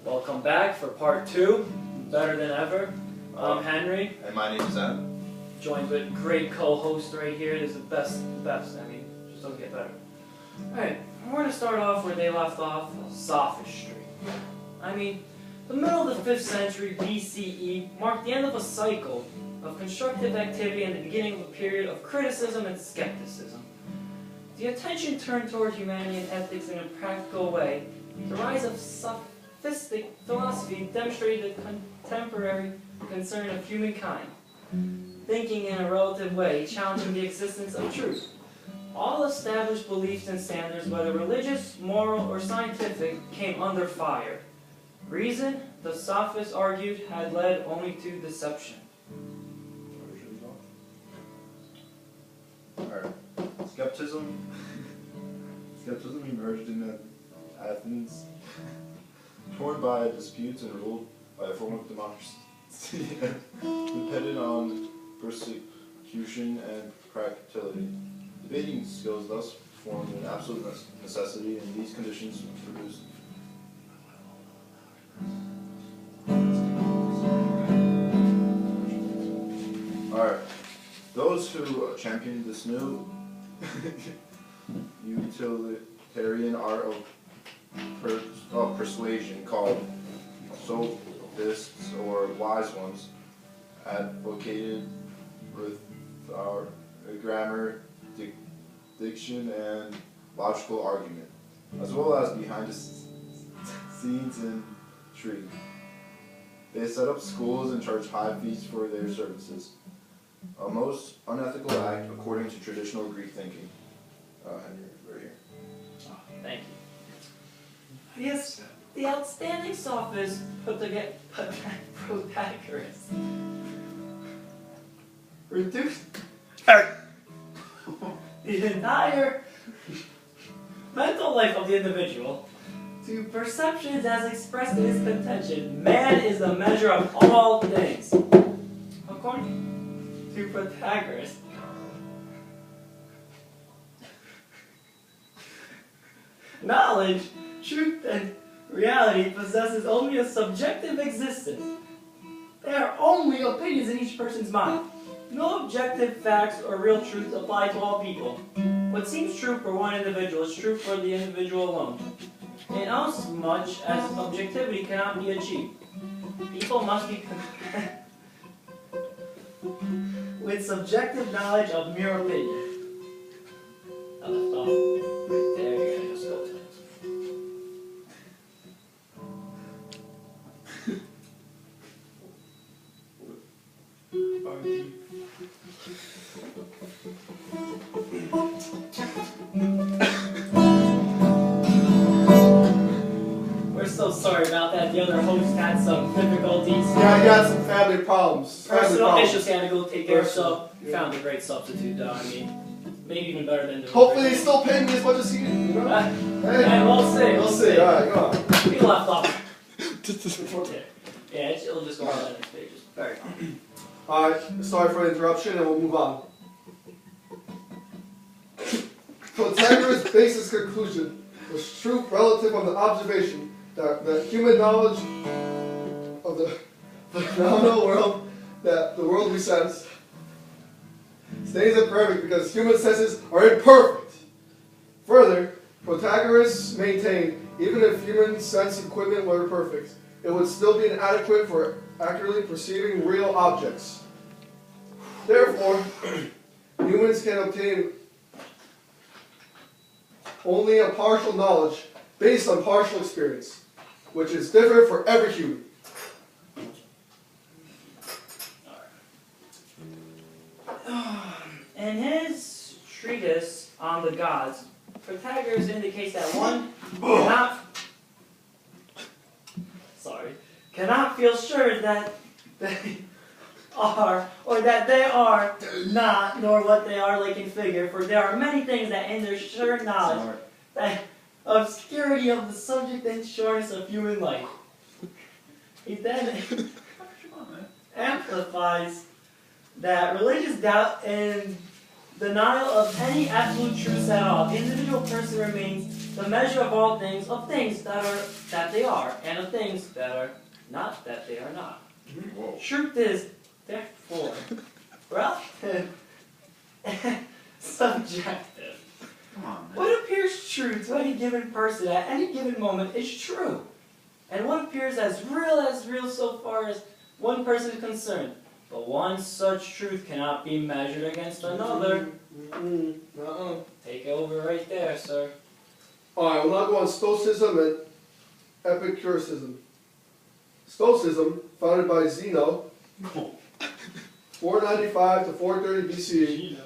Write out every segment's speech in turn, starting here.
Welcome back for part 2, better than ever. I'm Henry. And my name is Adam. Joined with great co-host right here. This is the best. I mean, just doesn't get better. Alright, we're going to start off where they left off, sophistry. I mean, the middle of the 5th century BCE marked the end of a cycle of constructive activity and the beginning of a period of criticism and skepticism. The attention turned toward humanity and ethics in a practical way. The rise of sophistic philosophy demonstrated the contemporary concern of humankind, thinking in a relative way, challenging the existence of truth. All established beliefs and standards, whether religious, moral, or scientific, came under fire. Reason, the sophists argued, had led only to deception. Alright. Skepticism emerged in Athens, torn by disputes and ruled by a form of democracy, dependent on persecution and practicality. Debating skills thus formed an absolute necessity, and these conditions produced Alright. Those who championed this new utilitarian art of persuasion, called sophists or wise ones, advocated with our grammar, diction, and logical argument, as well as behind the scenes intrigue. They set up schools and charged high fees for their services. A most unethical act according to traditional Greek thinking. Henry, right here. Oh, thank you. Yes, the outstanding sophist Protagoras reduced the entire mental life of the individual to perceptions as expressed in his contention. Man is the measure of all things. According to Protagoras, knowledge, truth, and reality possesses only a subjective existence. They are only opinions in each person's mind. No objective facts or real truths apply to all people. What seems true for one individual is true for the individual alone. Inasmuch as objectivity cannot be achieved, people must be with subjective knowledge of mere opinion. I left off right there. You're gonna just go to it. We're so sorry about that. The other host had some difficulties. Yeah, I got some family problems. Personal issues he had to go take care of, so we found a great substitute though. I mean, maybe even better than the Hopefully he's still paying me as much as he did, you know? Hey. And we'll see. We'll see. Alright, go on. We left off. Yeah, it'll just go on the next pages. Very fine. Alright, sorry for the interruption and we'll move on. Protagoras' basis conclusion was truth relative on the observation that human knowledge of the phenomenal world, that the world we sense, stays imperfect because human senses are imperfect. Further, Protagoras maintained even if human sense equipment were perfect, it would still be inadequate for accurately perceiving real objects. Therefore, humans can obtain only a partial knowledge based on partial experience, which is different for every human. In his treatise on the gods, Protagoras indicates that one cannot feel sure that they are, or that they are not, nor what they are like in figure, for there are many things that in their sure knowledge, that obscurity of the subject and shortness of human life. He then amplifies that religious doubt and denial of any absolute truths at all. The individual person remains the measure of all things, of things that they are, and of things that are not that they are not. Whoa. Truth is, therefore, relative and subjective. Come on, man. What appears true to any given person at any given moment is true. And what appears as real so far as one person is concerned. But one such truth cannot be measured against another. Take it over right there, sir. Alright, we'll now go on Stoicism and Epicuricism. Stoicism, founded by Zeno, 495 to 430 BCE,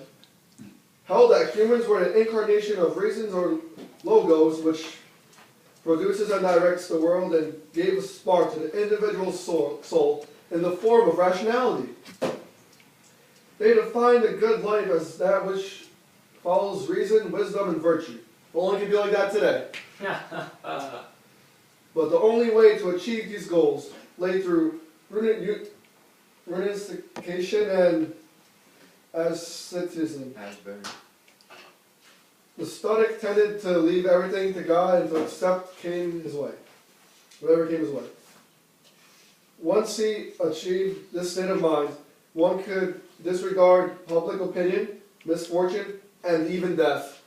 held that humans were an incarnation of reasons or logos which produces and directs the world and gave a spark to the individual soul in the form of rationality. They defined a good life as that which follows reason, wisdom, and virtue. Only can be like that today. But the only way to achieve these goals lay through renunciation and asceticism. Asbury. The Stoic tended to leave everything to God and to accept whatever came his way. Once he achieved this state of mind, one could disregard public opinion, misfortune, and even death.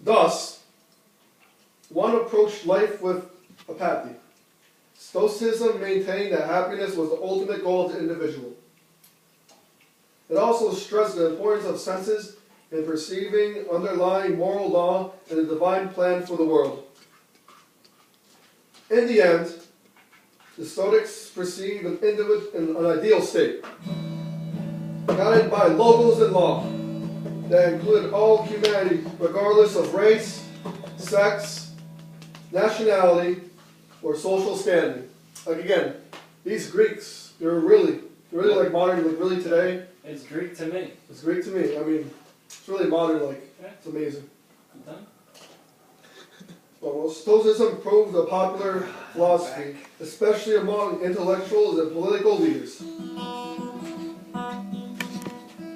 Thus, one approached life with apathy. Stoicism maintained that happiness was the ultimate goal of the individual. It also stressed the importance of senses in perceiving underlying moral law and the divine plan for the world. In the end, the Stoics perceived an ideal state, guided by logos and law, that included all humanity, regardless of race, sex, nationality, or social standing. Like again, these Greeks, they're really like modern, like really today. It's Greek to me. It's Greek to me. I mean, it's really modern, like, it's amazing. I'm done. Well, Stoicism proved a popular philosophy, especially among intellectuals and political leaders.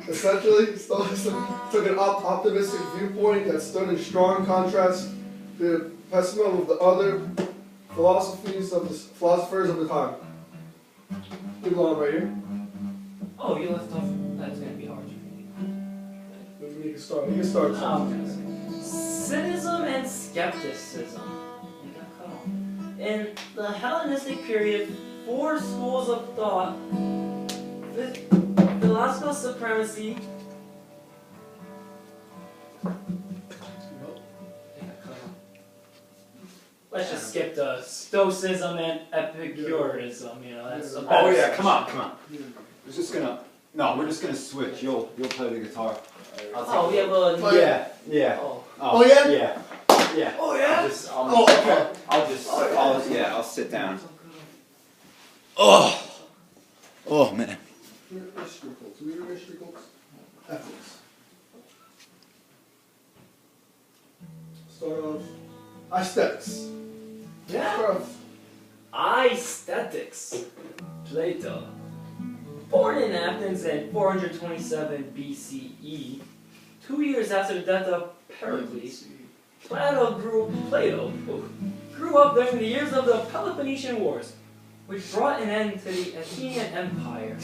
Essentially, Stoicism took an optimistic viewpoint that stood in strong contrast to the pessimism of the other philosophers of the time. Keep on right here. Oh, you left off. That's going to be hard for me. You can start. You can start. Cynicism and skepticism. You got cut off. In the Hellenistic period, 4 schools of thought: philosophical supremacy. Let's just skip the Stoicism and Epicureanism. You know, that's. Oh yeah, come on. We're just gonna switch. You'll play the guitar. Oh, we have a. Yeah. Oh. Yeah? Yeah. Oh yeah. I'll sit down. Oh man. Ethics. Start off. Aesthetics. Yeah. Start off. Aesthetics. Plato. Born in Athens in 427 BCE, 2 years after the death of Pericles, Plato grew up during the years of the Peloponnesian Wars, which brought an end to the Athenian Empire.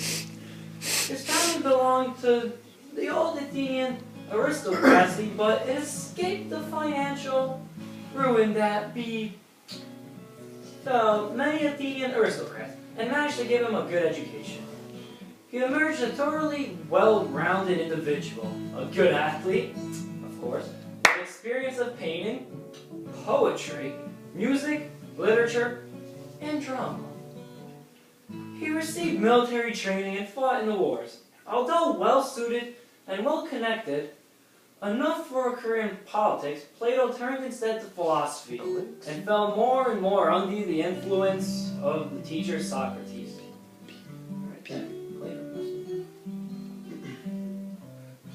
His family belonged to the old Athenian aristocracy, but it escaped the financial ruin that befell many Athenian aristocrats and managed to give him a good education. He emerged a thoroughly well-rounded individual, a good athlete, of course, with experience of painting, poetry, music, literature, and drama. He received military training and fought in the wars. Although well-suited and well-connected, enough for a career in politics, Plato turned instead to philosophy and fell more and more under the influence of the teacher Socrates.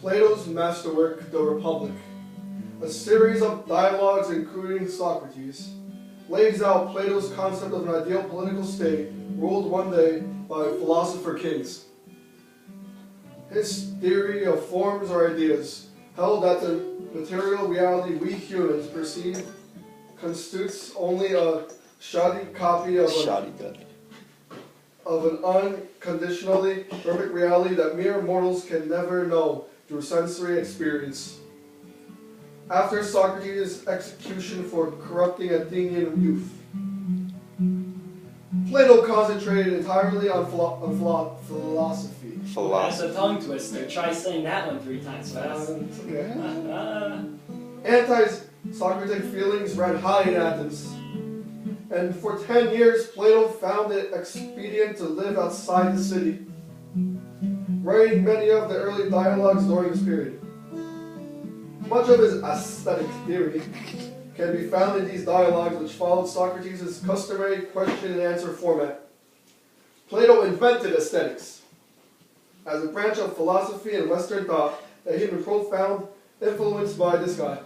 Plato's masterwork, The Republic, a series of dialogues including Socrates, lays out Plato's concept of an ideal political state ruled one day by philosopher kings. His theory of forms or ideas held that the material reality we humans perceive constitutes only a shoddy copy of an unconditionally perfect reality that mere mortals can never know through sensory experience. After Socrates' execution for corrupting Athenian youth, Plato concentrated entirely on philosophy. That's a tongue twister. Try saying that one 3 times fast. Anti-Socratic feelings ran high in Athens, and for 10 years Plato found it expedient to live outside the city, writing many of the early dialogues during this period. Much of his aesthetic theory can be found in these dialogues, which followed Socrates' customary question and answer format. Plato invented aesthetics as a branch of philosophy and Western thought that he had been profound influenced by this guy.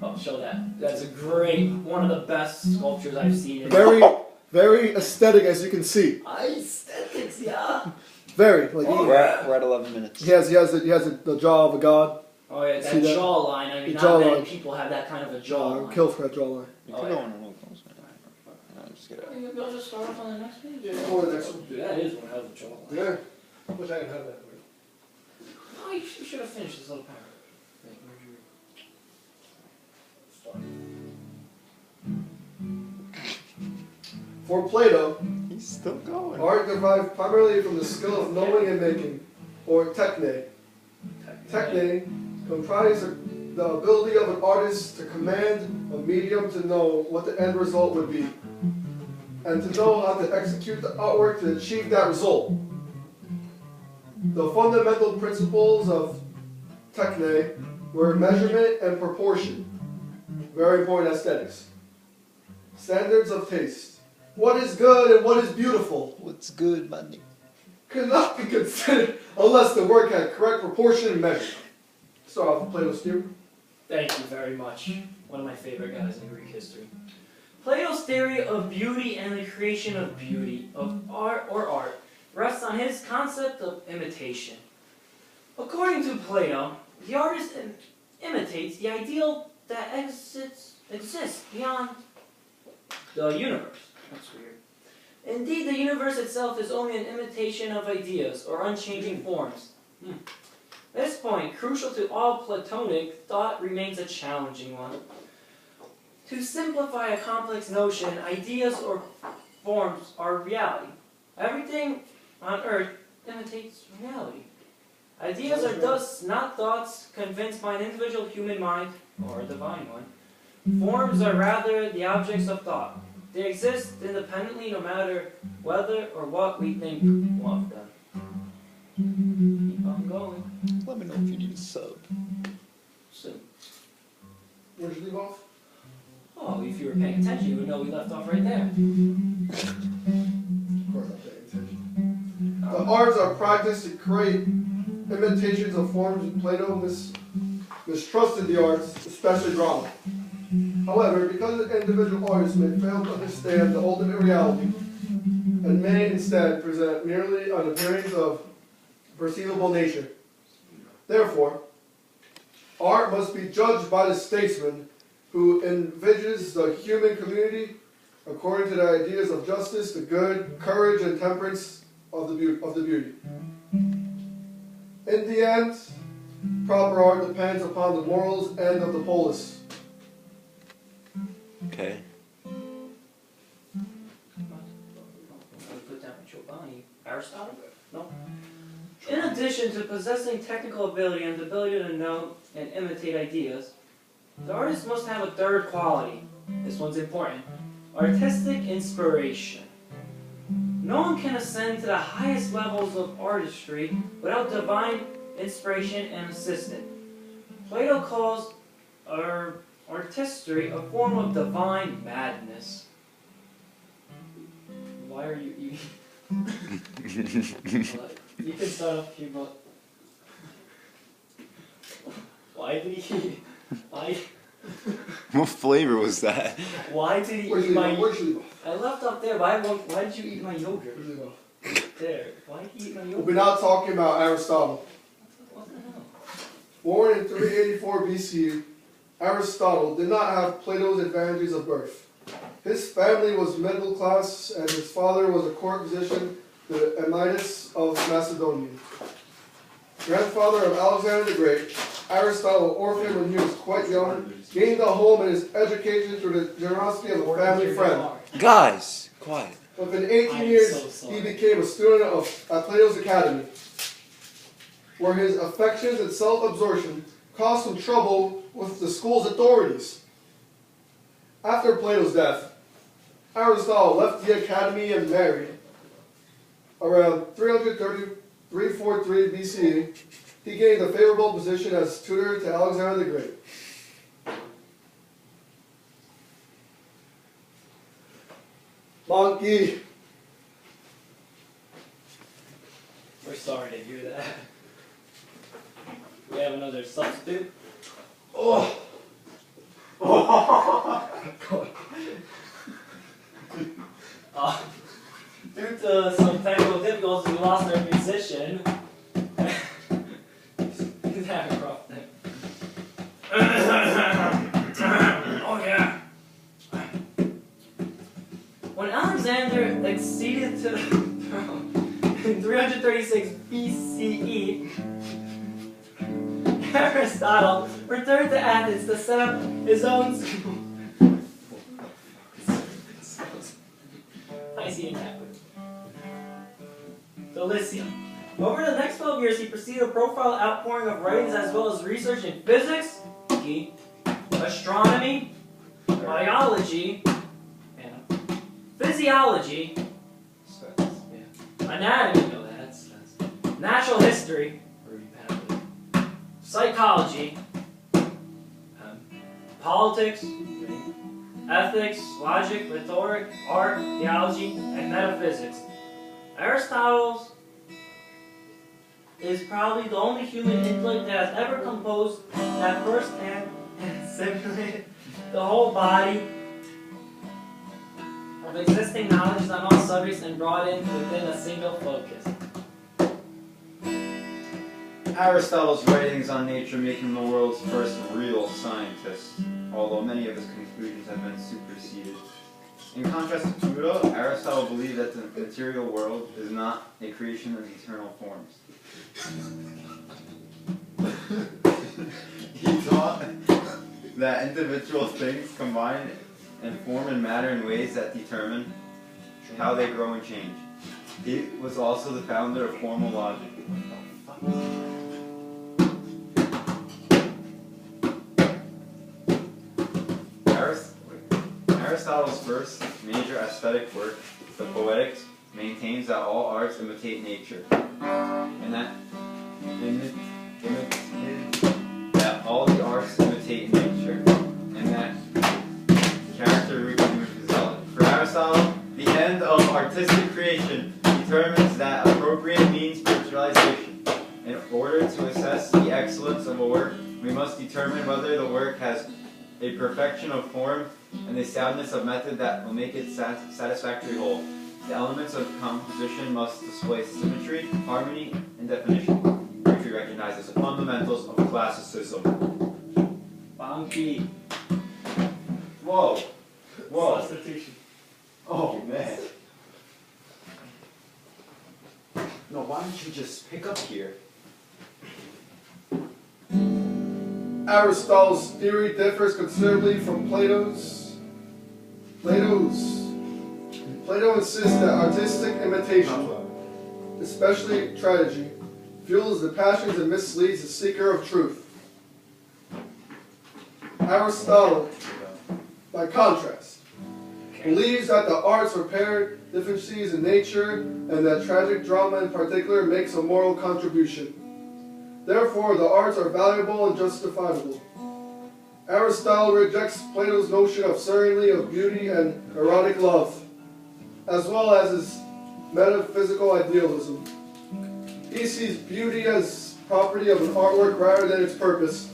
Oh, show that. That's a great, one of the best sculptures I've seen. Very, very aesthetic, as you can see. Aesthetics, yeah. Very. Like We're at 11 minutes. he has the jaw of a god. Oh yeah, See that that? jawline. I mean, The not many jawline. people have that kind of a I'll jawline. kill for that jawline. You Oh, can yeah. go on and look. Just get out. Maybe I'll just start off on the next page. Yeah, go on the next one. Dude, that is one hell of a jawline. Yeah. I wish I could have that. Oh, you should have finished this little paragraph. For Plato, He's still going. art derived primarily from the skill of knowing and making, or techne. Techne comprises the ability of an artist to command a medium to know what the end result would be, and to know how to execute the artwork to achieve that result. The fundamental principles of techne were measurement and proportion, very important aesthetics. Standards of taste. What is good and what is beautiful What's good, man? cannot be considered unless the work had correct proportion and measure. Start off with Plato's theory. Thank you very much. One of my favorite guys in Greek history. Plato's theory of beauty and the creation of beauty, of art, rests on his concept of imitation. According to Plato, the artist imitates the ideal that exists beyond the universe. That's weird. Indeed, the universe itself is only an imitation of ideas or unchanging forms. This point, crucial to all Platonic thought, remains a challenging one. To simplify a complex notion, ideas or forms are reality. Everything on earth imitates reality. Ideas are thus not thoughts convinced by an individual human mind or a divine one. Forms are rather the objects of thought. They exist independently no matter whether or what we think of them. Keep on going. Let me know if you need a sub. So, Where'd you leave off? oh, if you were paying attention, you would know we left off right there. Of course I'm paying attention. The arts are practiced to create imitations of forms. Plato mistrusted the arts, especially drama. However, because the individual artists may fail to understand the ultimate reality, and may instead present merely an appearance of perceivable nature. Therefore, art must be judged by the statesman who envisages the human community according to the ideas of justice, the good, courage, and temperance of the beauty. In the end, proper art depends upon the morals and of the polis. Okay. Put down Giovanni. Aristotle? No. In addition to possessing technical ability and the ability to know and imitate ideas, the artist must have a third quality. This one's important. Artistic inspiration. No one can ascend to the highest levels of artistry without divine inspiration and assistance. Plato calls artistry a form of divine madness. Why are you eating? You can start off here, but why did he? What flavor was that? Why did he Where'd eat you my? leave off? Where'd you leave off? I left up there. Why did you eat my yogurt? Where'd you leave off? There, why keep my We'll be now talking about Aristotle. What the hell? Born in 384 BC, Aristotle did not have Plato's advantages of birth. His family was middle class, and his father was a court physician, the Humanities of Macedonia. Grandfather of Alexander the Great, Aristotle, orphaned when he was quite young, gained a home in his education through the generosity of a family friend. Guys, quiet. Within 18 I'm years, so sorry. he became a student at Plato's Academy, where his affections and self-absorption caused him trouble with the school's authorities. After Plato's death, Aristotle left the academy and married. Around 343 BCE, he gained a favorable position as tutor to Alexander the Great. Monkey. We're sorry to hear that. We have another substitute. Oh. Due to some technical difficulties, we lost our musician. He's having a rough day. Oh yeah. When Alexander acceded to the throne in 336 BCE, Aristotle returned to Athens to set up his own school. I see it happen. The Lyceum. Over the next 12 years, he proceeded a profile outpouring of writings as well as research in physics, key, astronomy, biology, and physiology, anatomy, no, that's natural history, psychology, politics, ethics, logic, rhetoric, art, theology, and metaphysics. Aristotle is probably the only human intellect that has ever composed that firsthand and simulated the whole body of existing knowledge on all subjects and brought it within a single focus. Aristotle's writings on nature make him the world's first real scientist, although many of his conclusions have been superseded. In contrast to Plato, Aristotle believed that the material world is not a creation of eternal forms. He taught that individual things combine and form and matter in ways that determine how they grow and change. He was also the founder of formal logic. Aristotle's first major aesthetic work, the Poetics, maintains that all arts imitate nature, and that all the arts imitate nature, and that character reproduces itself. For Aristotle, the end of artistic creation determines that appropriate means spiritualization. In order to assess the excellence of a work, we must determine whether the work has a perfection of form and the soundness of method that will make it satisfactory whole. The elements of composition must display symmetry, harmony, and definition, which we recognize as the fundamentals of classicism. Bonky. Whoa. Whoa. Substitution. Oh, man. No, why don't you just pick up here? Aristotle's theory differs considerably from Plato's. Plato insists that artistic imitation, especially tragedy, fuels the passions and misleads the seeker of truth. Aristotle, by contrast, believes that the arts repair deficiencies in nature and that tragic drama in particular makes a moral contribution. Therefore, the arts are valuable and justifiable. Aristotle rejects Plato's notion of serenity of beauty and erotic love, as well as his metaphysical idealism. He sees beauty as property of an artwork rather than its purpose,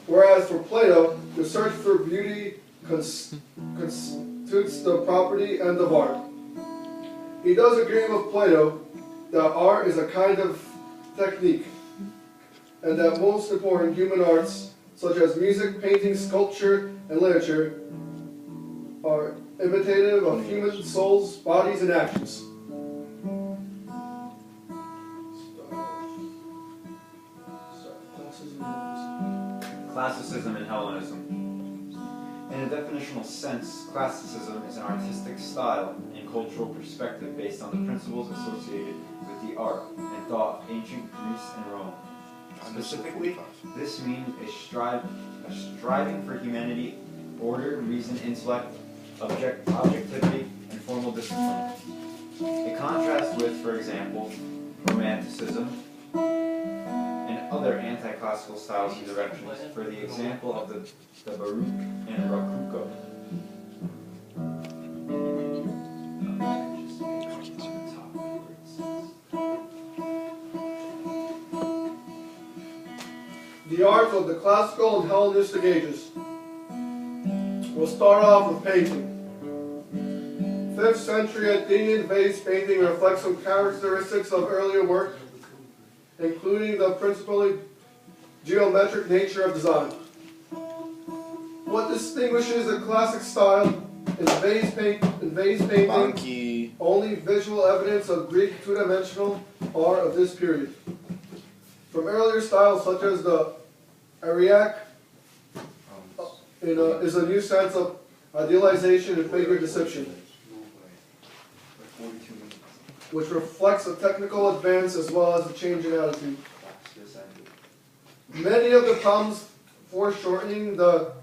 whereas for Plato, the search for beauty constitutes the property end of art. He does agree with Plato that art is a kind of technique, and that most important human arts, such as music, painting, sculpture, and literature, are imitative of human souls, bodies, and actions. Classicism and Hellenism. In a definitional sense, classicism is an artistic style and cultural perspective based on the principles associated with the art and thought of ancient Greece and Rome. Specifically, this means a striving for humanity, order, reason, intellect, objectivity, and formal discipline. In contrast with, for example, Romanticism and other anti-classical styles and directions, for the example of the Baroque and Rococo. The arts of the classical and Hellenistic ages. We'll start off with painting. 5th century Athenian vase painting reflects some characteristics of earlier work, including the principally geometric nature of design. What distinguishes the classic style in vase painting, Monkey. only visual evidence of Greek two-dimensional art of this period. From earlier styles such as the Ariac, is a new sense of idealization and figure deception, which reflects a technical advance as well as a change in attitude. Many of the problems foreshortening the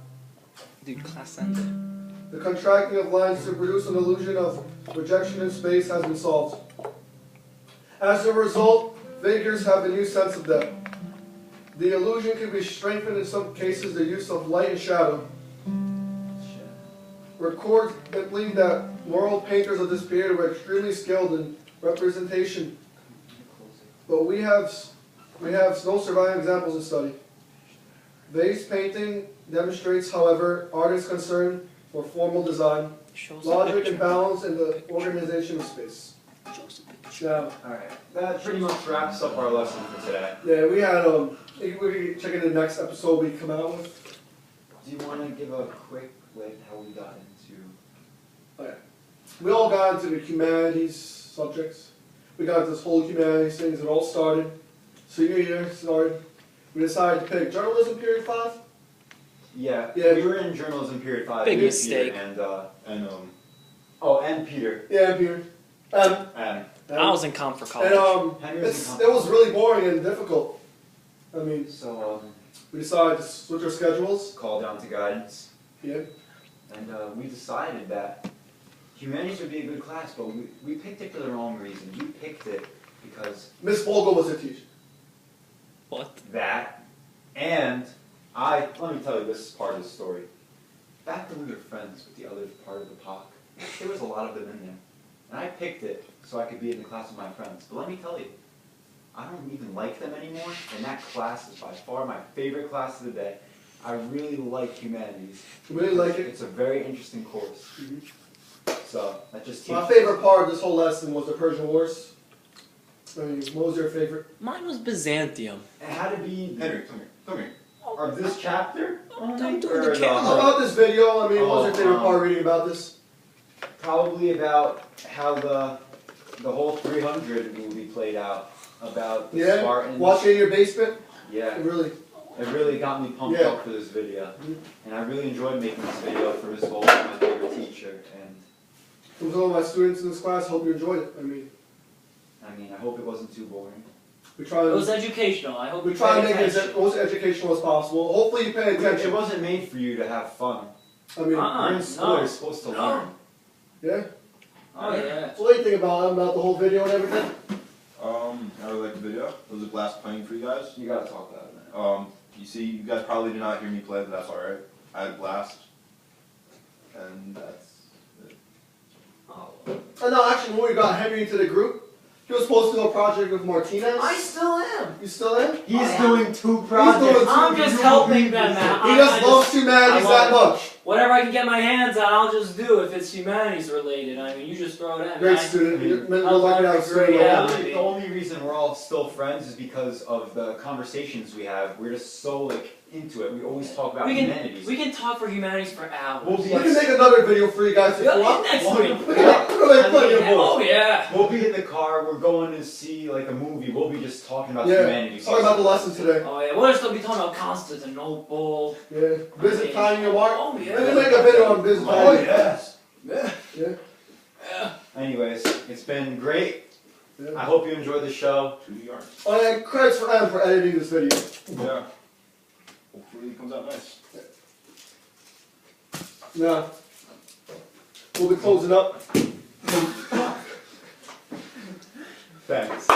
contracting of lines to produce an illusion of projection in space has been solved. As a result, figures have a new sense of depth. The illusion can be strengthened in some cases the use of light and shadow. Records simply that moral painters of this period were extremely skilled in representation, but we have no surviving examples in study. Vase painting demonstrates, however, artists' concern for formal design, logic and balance in the organization of space. Now, Alright, that pretty much wraps up our lesson for today. yeah, we had we can check in the next episode we come out with. Do you want to give a quick, how we got into... Okay. We all got into the humanities subjects. We got this whole humanities thing. It all started. Senior year started. We decided to pick journalism period 5. Yeah, Yeah. we were in journalism period 5. Big with mistake. Peter and Peter. Yeah, Peter. And I was in comp for college. And Henry was in it was really boring and difficult. I mean, so we decided to switch our schedules. call down to guidance. Yeah. And we decided that humanities would be a good class, but we picked it for the wrong reason. We picked it because Miss Vogel was a teacher. What? that, and let me tell you this part of the story. Back when we were friends with the other part of the POC, there was a lot of them in there. And I picked it so I could be in the class with my friends. But let me tell you, I don't even like them anymore, and that class is by far my favorite class of the day. I really like humanities. You really like it? It's a very interesting course. So, that just teaches... My favorite part of this whole lesson was the Persian Wars. I mean, what was your favorite? Mine was Byzantium. It had to be... Henry, come here. Of this chapter? I'm doing the Or camera. How about this video? I mean, what was your favorite Oh, part reading about this? Probably about how the whole 300 movie played out. About the Yeah? Spartans. Watching in your basement? Yeah. Really? It really got me pumped Yeah. up for this video. And I really enjoyed making this video for Ms. Volk, my favorite teacher. And From some of my students in this class, hope you enjoyed it. I mean, I hope it wasn't too boring. we try It was to educational. I hope you make paid it as attention. most educational as possible. Hopefully you pay It attention. wasn't made for you to have fun. I mean, Uh-uh. You're in school, no. you're supposed to No. learn. yeah? Oh yeah. So what do you think about the whole video and everything? I really liked the video. It was a blast playing for you guys. You gotta talk about it, man. You see, you guys probably did not hear me play, but that's alright. I had a blast. And that's it. Oh. Oh no, actually when we got Henry into the group, he was supposed to do a project with Martinez. I still am. You still in? He's I am. doing 2 projects. doing two- I'm just helping them out. He just loves humanities I that love much. whatever I can get my hands on, I'll just do if it's humanities related. I mean, you just throw it at me. Great student. You're I'll lucky to learn have to grade student. out. The only reason we're all still friends is because of the conversations we have. We're just so like into it. We always talk about humanities. We can talk for humanities for hours. We'll We be can make another video for you guys if you want. next Well, week. We can make plenty of more. Oh yeah. We'll be in the car. We're going to see like a movie. We'll be just talking about Yeah. humanities. Sorry about the lesson today. Oh yeah. We'll still be talking about Constantinople. Yeah. Visit Tanya Mark. Oh We yeah. can make a video on Visit Oh, Tanya. yeah. Yeah. Anyways, it's been great. Yeah. I hope you enjoyed the show. Oh, and credits for Em for editing this video. Yeah. Hopefully it comes out nice. Now, we'll be closing up. Thanks.